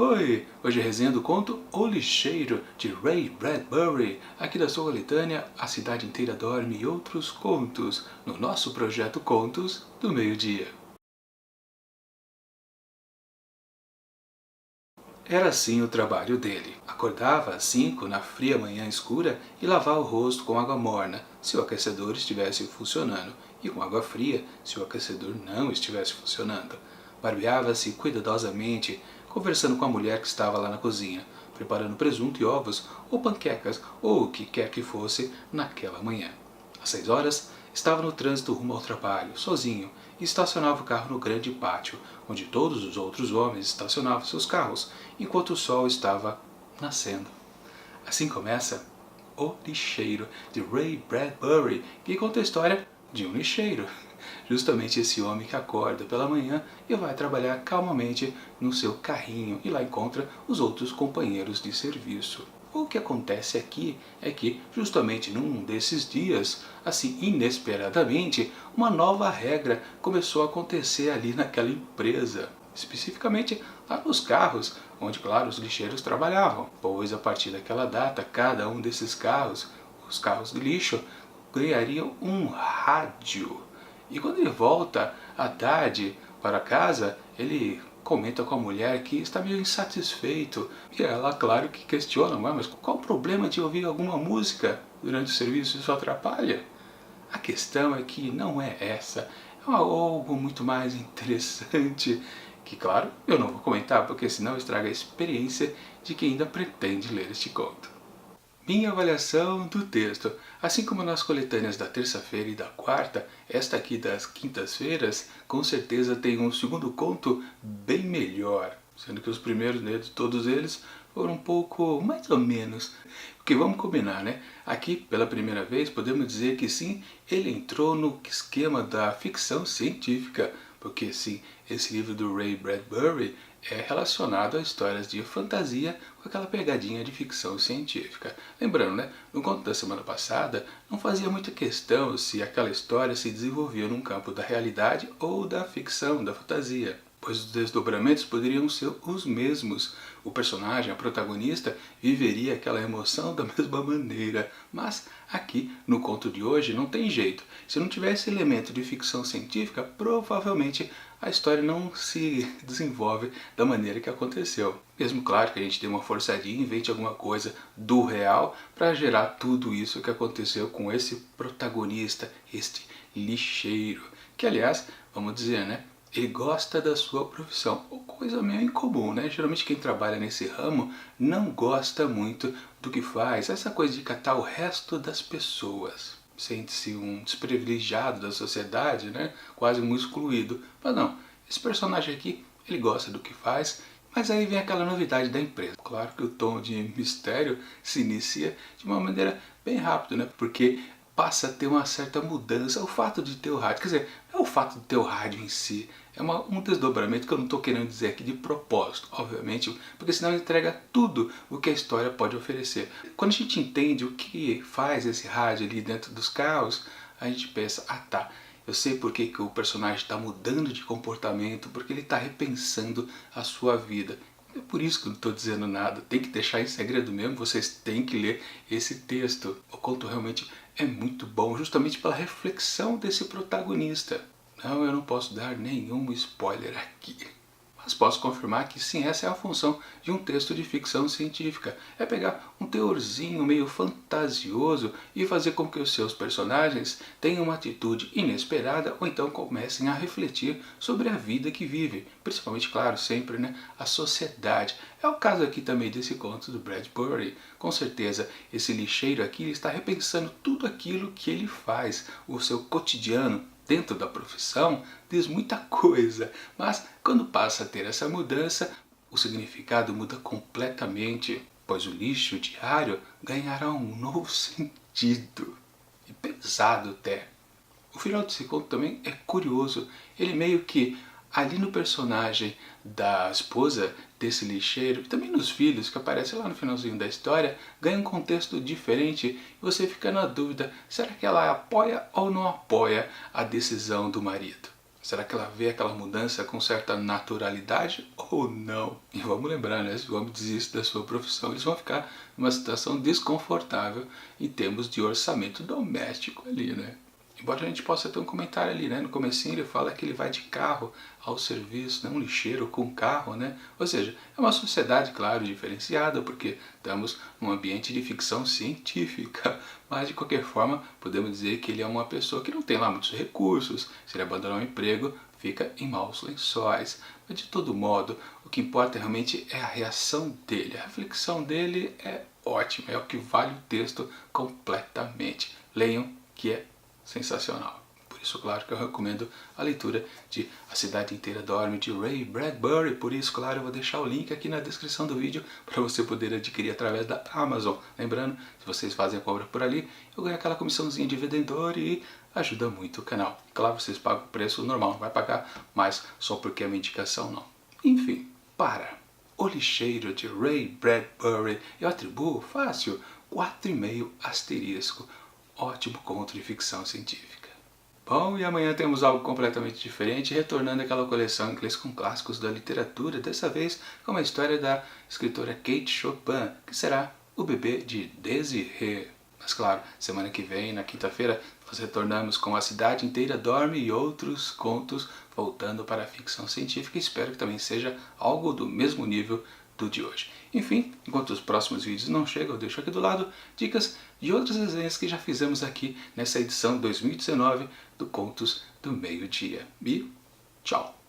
Oi! Hoje é resenha do conto O Lixeiro, de Ray Bradbury, aqui da sua coletânea A Cidade Inteira Dorme e Outros Contos, no nosso projeto Contos do Meio-Dia. Era assim o trabalho dele. Acordava às 5 na fria manhã escura e lavava o rosto com água morna, se o aquecedor estivesse funcionando, e com água fria, se o aquecedor não estivesse funcionando. Barbeava-se cuidadosamente, conversando com a mulher que estava lá na cozinha, preparando presunto e ovos, ou panquecas, ou o que quer que fosse naquela manhã. Às 6 horas, estava no trânsito rumo ao trabalho, sozinho, e estacionava o carro no grande pátio, onde todos os outros homens estacionavam seus carros, enquanto o sol estava nascendo. Assim começa O Lixeiro, de Ray Bradbury, que conta a história de um lixeiro. Justamente esse homem que acorda pela manhã e vai trabalhar calmamente no seu carrinho e lá encontra os outros companheiros de serviço. O que acontece aqui é que, justamente num desses dias, assim inesperadamente, uma nova regra começou a acontecer ali naquela empresa. Especificamente lá nos carros, onde, claro, os lixeiros trabalhavam. Pois a partir daquela data, cada um desses carros, os carros de lixo, ganhariam um rádio. E quando ele volta à tarde para casa, ele comenta com a mulher que está meio insatisfeito. E ela, claro, que questiona, mas qual o problema de ouvir alguma música durante o serviço? Isso atrapalha? A questão é que não é essa. É algo muito mais interessante, que, claro, eu não vou comentar, porque senão estraga a experiência de quem ainda pretende ler este conto. Minha avaliação do texto. Assim como nas coletâneas da terça-feira e da quarta, esta aqui das quintas-feiras com certeza tem um segundo conto bem melhor. Sendo que os primeiros, né, de todos eles, foram um pouco mais ou menos. Porque vamos combinar, né? Aqui, pela primeira vez, podemos dizer que sim, ele entrou no esquema da ficção científica. Porque sim, esse livro do Ray Bradbury é relacionado a histórias de fantasia com aquela pegadinha de ficção científica. Lembrando, né, no conto da semana passada, não fazia muita questão se aquela história se desenvolvia num campo da realidade ou da ficção, da fantasia, pois os desdobramentos poderiam ser os mesmos. O personagem, a protagonista, viveria aquela emoção da mesma maneira. Mas aqui, no conto de hoje, não tem jeito. Se não tivesse elemento de ficção científica, provavelmente a história não se desenvolve da maneira que aconteceu. Mesmo, claro, que a gente dê uma forçadinha e invente alguma coisa do real para gerar tudo isso que aconteceu com esse protagonista, este lixeiro. Que, aliás, vamos dizer, né? Ele gosta da sua profissão, coisa meio incomum, né? Geralmente quem trabalha nesse ramo não gosta muito do que faz, essa coisa de catar o resto das pessoas. Sente-se um desprivilegiado da sociedade, né? Quase um excluído. Mas não, esse personagem aqui, ele gosta do que faz, mas aí vem aquela novidade da empresa. Claro que o tom de mistério se inicia de uma maneira bem rápida, né? Porque passa a ter uma certa mudança, o fato de ter o rádio, quer dizer, não é o fato de ter o rádio em si, é um desdobramento que eu não estou querendo dizer aqui de propósito, obviamente, porque senão entrega tudo o que a história pode oferecer. Quando a gente entende o que faz esse rádio ali dentro dos carros, a gente pensa, ah tá, eu sei por que o personagem está mudando de comportamento, porque ele está repensando a sua vida. É por isso que eu não estou dizendo nada, tem que deixar em segredo mesmo, vocês têm que ler esse texto. O conto realmente é muito bom, justamente pela reflexão desse protagonista. Não, eu não posso dar nenhum spoiler aqui. Mas posso confirmar que sim, essa é a função de um texto de ficção científica. É pegar um teorzinho meio fantasioso e fazer com que os seus personagens tenham uma atitude inesperada ou então comecem a refletir sobre a vida que vivem. Principalmente, claro, sempre, né, a sociedade. É o caso aqui também desse conto do Bradbury. Com certeza, esse lixeiro aqui está repensando tudo aquilo que ele faz, o seu cotidiano. Dentro da profissão diz muita coisa, mas quando passa a ter essa mudança, o significado muda completamente, pois o lixo diário ganhará um novo sentido, e pesado até. O final desse conto também é curioso, ele meio que ali no personagem da esposa desse lixeiro, e também nos filhos que aparecem lá no finalzinho da história, ganha um contexto diferente e você fica na dúvida, será que ela apoia ou não apoia a decisão do marido? Será que ela vê aquela mudança com certa naturalidade ou não? E vamos lembrar, né? Se o homem desiste da sua profissão, eles vão ficar numa situação desconfortável em termos de orçamento doméstico ali, né? Embora a gente possa ter um comentário ali, né? No comecinho ele fala que ele vai de carro ao serviço, né? Um lixeiro com carro, né? Ou seja, é uma sociedade, claro, diferenciada, porque estamos num ambiente de ficção científica. Mas, de qualquer forma, podemos dizer que ele é uma pessoa que não tem lá muitos recursos. Se ele abandonar o emprego, fica em maus lençóis. Mas, de todo modo, o que importa realmente é a reação dele. A reflexão dele é ótima, é o que vale o texto completamente. Leiam, que é sensacional. Por isso, claro que eu recomendo a leitura de A Cidade Inteira Dorme, de Ray Bradbury. Por isso, claro, eu vou deixar o link aqui na descrição do vídeo para você poder adquirir através da Amazon. Lembrando, se vocês fazem a compra por ali, eu ganho aquela comissãozinha de vendedor e ajuda muito o canal. Claro, vocês pagam o preço normal, não vai pagar mais só porque é uma indicação, não. Enfim, para O Lixeiro, de Ray Bradbury, eu atribuo fácil 4,5 asterisco. Ótimo conto de ficção científica. Bom, e amanhã temos algo completamente diferente, retornando àquela coleção inglês com clássicos da literatura, dessa vez com uma história da escritora Kate Chopin, que será O Bebê de Désirée. Mas claro, semana que vem, na quinta-feira, nós retornamos com A Cidade Inteira Dorme e outros contos, voltando para a ficção científica. Espero que também seja algo do mesmo nível do de hoje. Enfim, enquanto os próximos vídeos não chegam, eu deixo aqui do lado dicas de outras resenhas que já fizemos aqui nessa edição 2019 do Contos do Meio-Dia. E tchau!